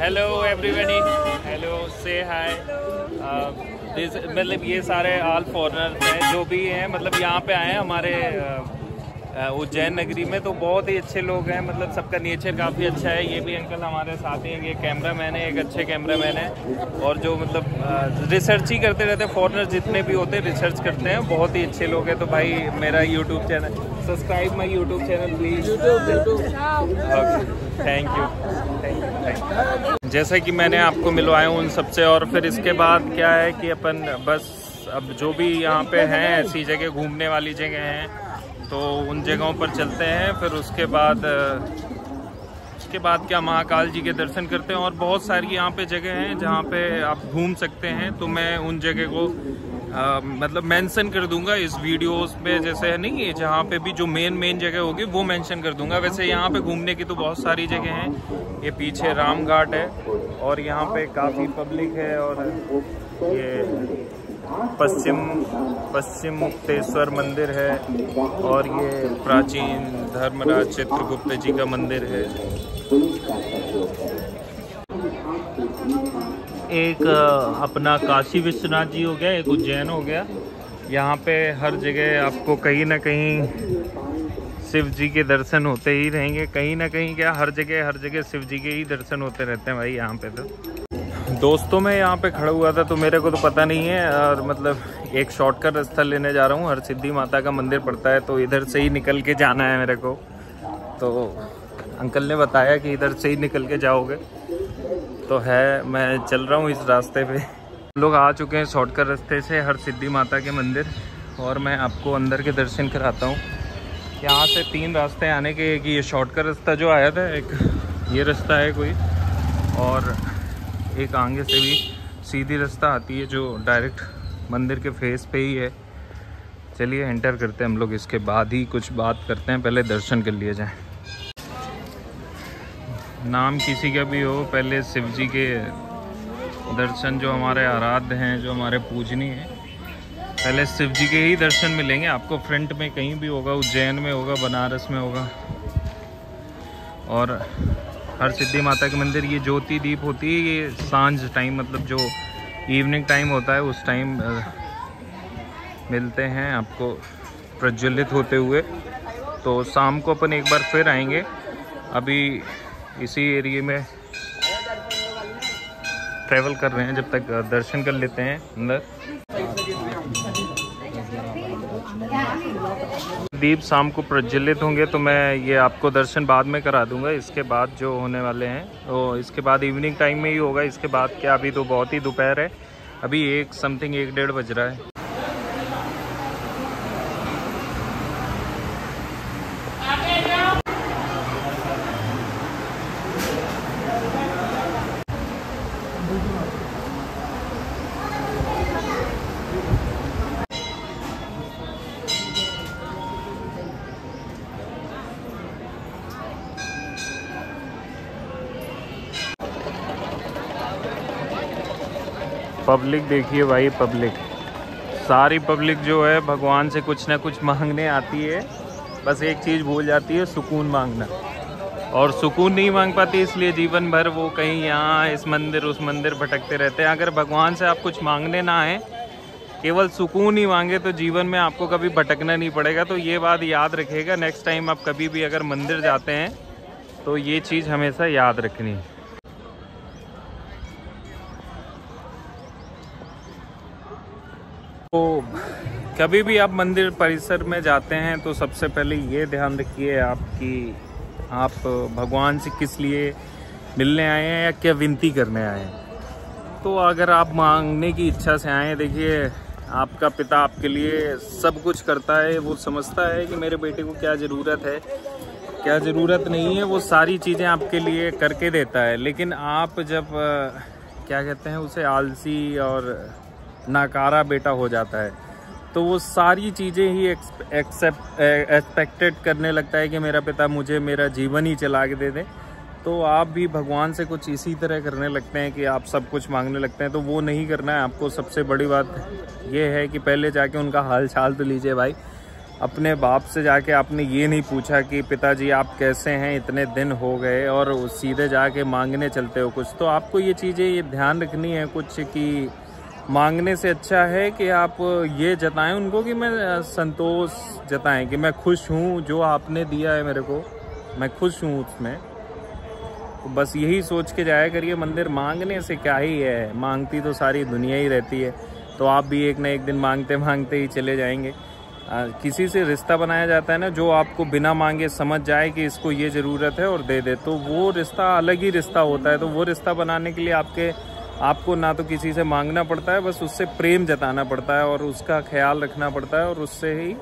Hello everybody, hello से हाय। मतलब ये सारे ऑल फॉरेनर्स हैं जो भी हैं, मतलब यहाँ पे आए हैं हमारे उज्जैन नगरी में। तो बहुत ही अच्छे लोग हैं, मतलब सबका नेचर काफ़ी अच्छा है। ये भी अंकल हमारे साथ ही हैं, ये कैमरा मैन है, एक अच्छे कैमरा मैन है और जो मतलब रिसर्च ही करते रहते हैं। फॉरेनर जितने भी होते हैं रिसर्च करते हैं, बहुत ही अच्छे लोग हैं। तो भाई मेरा YouTube channel, subscribe my YouTube channel please. Thank you. जैसा कि मैंने आपको मिलवाया उन सबसे, और फिर इसके बाद क्या है कि अपन बस अब जो भी यहाँ पे हैं ऐसी जगह घूमने वाली जगह हैं तो उन जगहों पर चलते हैं। फिर उसके बाद क्या महाकाल जी के दर्शन करते हैं। और बहुत सारी यहाँ पे जगह हैं जहाँ पे आप घूम सकते हैं। तो मैं उन जगह को मतलब मेंशन कर दूंगा इस वीडियोस पे, जैसे है नहीं ये जहाँ पे भी जो मेन जगह होगी वो मेंशन कर दूंगा। वैसे यहाँ पे घूमने की तो बहुत सारी जगह हैं। ये पीछे राम घाट है और यहाँ पे काफ़ी पब्लिक है। और ये पश्चिम मुक्तेश्वर मंदिर है और ये प्राचीन धर्मराज चित्रगुप्त जी का मंदिर है। एक अपना काशी विश्वनाथ जी हो गया, एक उज्जैन हो गया। यहाँ पे हर जगह आपको कहीं ना कहीं शिव जी के दर्शन होते ही रहेंगे। कहीं ना कहीं क्या हर जगह शिव जी के ही दर्शन होते रहते हैं भाई यहाँ पे। तो दोस्तों मैं यहाँ पे खड़ा हुआ था तो मेरे को तो पता नहीं है, और मतलब एक शॉर्टकट रास्ता लेने जा रहा हूँ। हरसिद्धि माता का मंदिर पड़ता है तो इधर से ही निकल के जाना है मेरे को। तो अंकल ने बताया कि इधर से ही निकल के जाओगे, तो है मैं चल रहा हूँ इस रास्ते पे। लोग आ चुके हैं शॉर्टकट रास्ते से हरसिद्धि माता के मंदिर, और मैं आपको अंदर के दर्शन कराता हूँ। यहाँ से 3 रास्ते आने के, एक ये शॉर्टकट रास्ता जो आया था, एक ये रास्ता है कोई, और एक आगे से भी सीधी रास्ता आती है जो डायरेक्ट मंदिर के फेस पे ही है। चलिए एंटर करते हैं हम लोग, इसके बाद ही कुछ बात करते हैं। पहले दर्शन कर लिए जाएं। नाम किसी का भी हो, पहले शिव जी के दर्शन जो हमारे आराध्य हैं, जो हमारे पूजनीय हैं, पहले शिव जी के ही दर्शन मिलेंगे आपको। फ्रंट में कहीं भी होगा, उज्जैन में होगा, बनारस में होगा। और हरसिद्धि माता के मंदिर ये ज्योति दीप होती है, ये सांझ टाइम मतलब जो इवनिंग टाइम होता है उस टाइम मिलते हैं आपको प्रज्वलित होते हुए। तो शाम को अपन एक बार फिर आएंगे। अभी इसी एरिया में ट्रैवल कर रहे हैं, जब तक दर्शन कर लेते हैं अंदर। दीप शाम को प्रज्वलित होंगे तो मैं ये आपको दर्शन बाद में करा दूंगा। इसके बाद जो होने वाले हैं तो इसके बाद इवनिंग टाइम में ही होगा। इसके बाद क्या, अभी तो बहुत ही दोपहर है, अभी 1-1:30 बज रहा है। पब्लिक देखिए भाई, पब्लिक सारी पब्लिक जो है भगवान से कुछ ना कुछ मांगने आती है। बस एक चीज़ भूल जाती है, सुकून मांगना। और सुकून नहीं मांग पाती, इसलिए जीवन भर वो कहीं यहाँ इस मंदिर उस मंदिर भटकते रहते हैं। अगर भगवान से आप कुछ मांगने ना आए, केवल सुकून ही मांगे, तो जीवन में आपको कभी भटकना नहीं पड़ेगा। तो ये बात याद रखिएगा, नेक्स्ट टाइम आप कभी भी अगर मंदिर जाते हैं तो ये चीज़ हमेशा याद रखनी है। तो कभी भी आप मंदिर परिसर में जाते हैं तो सबसे पहले ये ध्यान रखिए आप भगवान से किस लिए मिलने आए हैं या क्या विनती करने आए हैं। तो अगर आप मांगने की इच्छा से आए हैं, देखिए आपका पिता आपके लिए सब कुछ करता है। वो समझता है कि मेरे बेटे को क्या ज़रूरत है, क्या ज़रूरत नहीं है, वो सारी चीज़ें आपके लिए करके देता है। लेकिन आप जब क्या कहते हैं उसे, आलसी और नाकारा बेटा हो जाता है, तो वो सारी चीज़ें ही एक्सपेक्टेड करने लगता है कि मेरा पिता मुझे मेरा जीवन ही चला के दे दे। तो आप भी भगवान से कुछ इसी तरह करने लगते हैं कि आप सब कुछ मांगने लगते हैं। तो वो नहीं करना है आपको। सबसे बड़ी बात ये है कि पहले जाके उनका हाल चाल तो लीजिए भाई। अपने बाप से जाके आपने ये नहीं पूछा कि पिताजी आप कैसे हैं, इतने दिन हो गए, और सीधे जाके मांगने चलते हो कुछ। तो आपको ये चीज़ें ये ध्यान रखनी है कुछ कि मांगने से अच्छा है कि आप ये जताएं उनको कि मैं संतोष जताएं कि मैं खुश हूँ, जो आपने दिया है मेरे को मैं खुश हूँ उसमें। तो बस यही सोच के जाया करिए मंदिर। मांगने से क्या ही है, मांगती तो सारी दुनिया ही रहती है। तो आप भी एक ना एक दिन मांगते मांगते ही चले जाएंगे। किसी से रिश्ता बनाया जाता है ना, जो आपको बिना मांगे समझ जाए कि इसको ये ज़रूरत है और दे दे, तो वो रिश्ता अलग ही रिश्ता होता है। तो वो रिश्ता बनाने के लिए आपको ना तो किसी से मांगना पड़ता है, बस उससे प्रेम जताना पड़ता है और उसका ख्याल रखना पड़ता है और उससे ही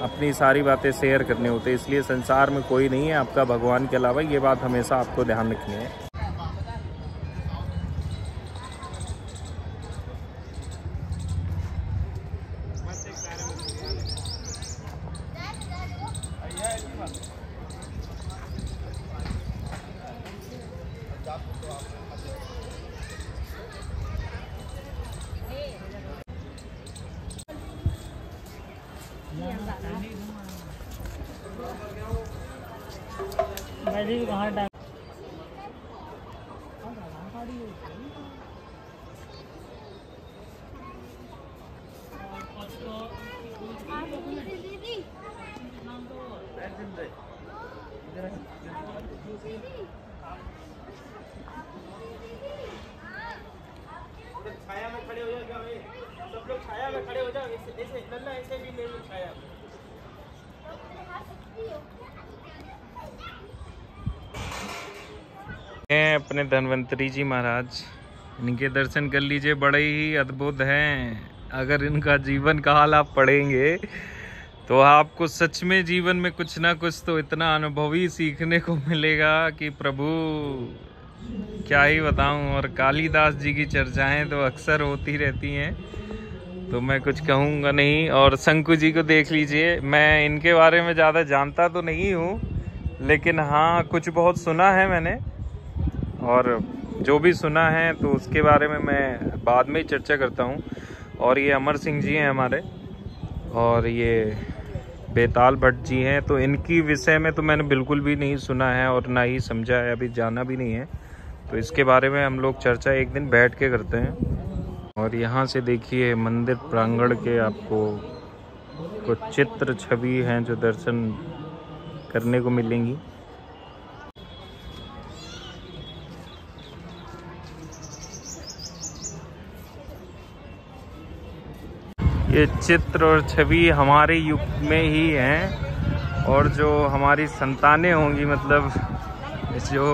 अपनी सारी बातें शेयर करनी होती है। इसलिए संसार में कोई नहीं है आपका भगवान के अलावा, ये बात हमेशा आपको ध्यान रखनी है। छाया में खड़े हो जाओ, सब लोग छाया में खड़े हो जाओ, ऐसे नल्ला ऐसे भी ले लो छाया। हैं अपने धन्वंतरी जी महाराज, इनके दर्शन कर लीजिए, बड़े ही अद्भुत हैं। अगर इनका जीवन काल आप पढ़ेंगे तो आपको सच में जीवन में कुछ ना कुछ तो इतना अनुभवी सीखने को मिलेगा कि प्रभु क्या ही बताऊं। और कालिदास जी की चर्चाएं तो अक्सर होती रहती हैं, तो मैं कुछ कहूँगा नहीं। और शंकु जी को देख लीजिए, मैं इनके बारे में ज़्यादा जानता तो नहीं हूँ, लेकिन हाँ कुछ बहुत सुना है मैंने, और जो भी सुना है तो उसके बारे में मैं बाद में ही चर्चा करता हूँ। और ये अमर सिंह जी हैं हमारे, और ये बेताल भट्ट जी हैं। तो इनकी विषय में तो मैंने बिल्कुल भी नहीं सुना है और ना ही समझा है, अभी जाना भी नहीं है। तो इसके बारे में हम लोग चर्चा एक दिन बैठ के करते हैं। और यहाँ से देखिए मंदिर प्रांगण के आपको कुछ चित्र छवि हैं जो दर्शन करने को मिलेंगी। ये चित्र और छवि हमारे युग में ही हैं, और जो हमारी संतानें होंगी, मतलब जो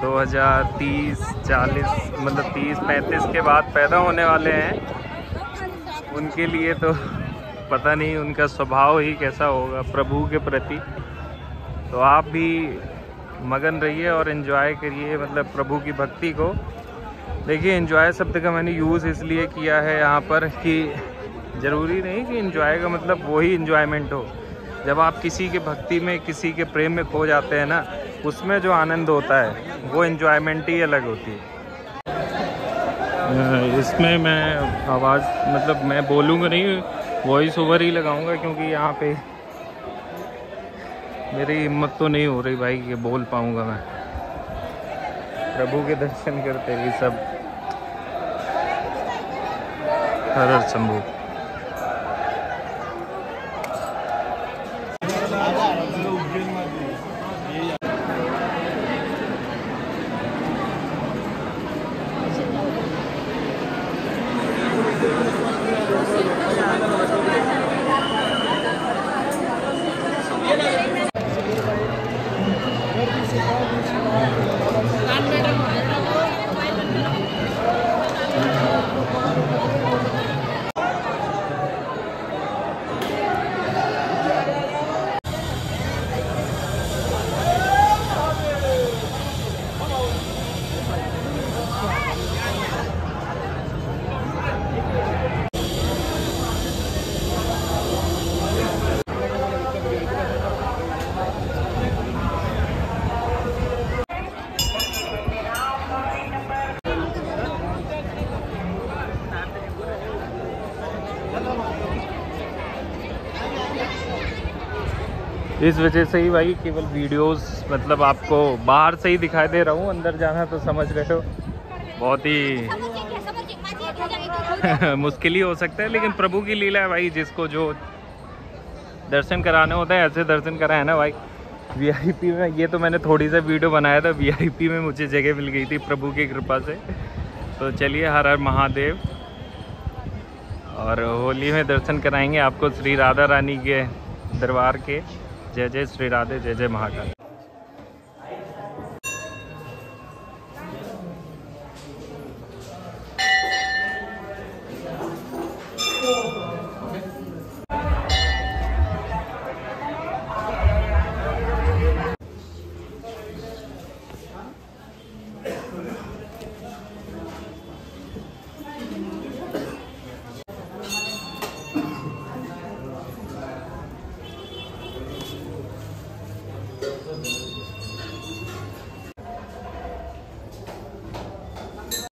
2030, 40 मतलब 30-35 के बाद पैदा होने वाले हैं, उनके लिए तो पता नहीं उनका स्वभाव ही कैसा होगा प्रभु के प्रति। तो आप भी मगन रहिए और एंजॉय करिए, मतलब प्रभु की भक्ति को। देखिए एंजॉय शब्द का मैंने यूज़ इसलिए किया है यहाँ पर कि ज़रूरी नहीं कि एंजॉय का मतलब वही एंजॉयमेंट हो। जब आप किसी के भक्ति में, किसी के प्रेम में खो जाते हैं ना, उसमें जो आनंद होता है वो एंजॉयमेंट ही अलग होती है। इसमें मैं आवाज़ मतलब मैं बोलूँगा नहीं, वॉइस ओवर ही लगाऊंगा, क्योंकि यहाँ पे मेरी हिम्मत तो नहीं हो रही भाई कि बोल पाऊँगा मैं। प्रभु के दर्शन करते ही सब हर हर शंभू। इस वजह से ही भाई केवल वीडियोस मतलब आपको बाहर से ही दिखाई दे रहा हूँ, अंदर जाना तो समझ रहे हो बहुत ही मुश्किल ही हो सकता है, लेकिन प्रभु की लीला है भाई, जिसको जो दर्शन कराने होता है ऐसे दर्शन कराए ना भाई। वीआईपी में ये तो मैंने थोड़ी सा वीडियो बनाया था, वीआईपी में मुझे जगह मिल गई थी प्रभु की कृपा से। तो चलिए हर हर महादेव, और होली में दर्शन कराएंगे आपको श्री राधा रानी के दरबार के। जय जय श्री राधे, जय जय महाकाल।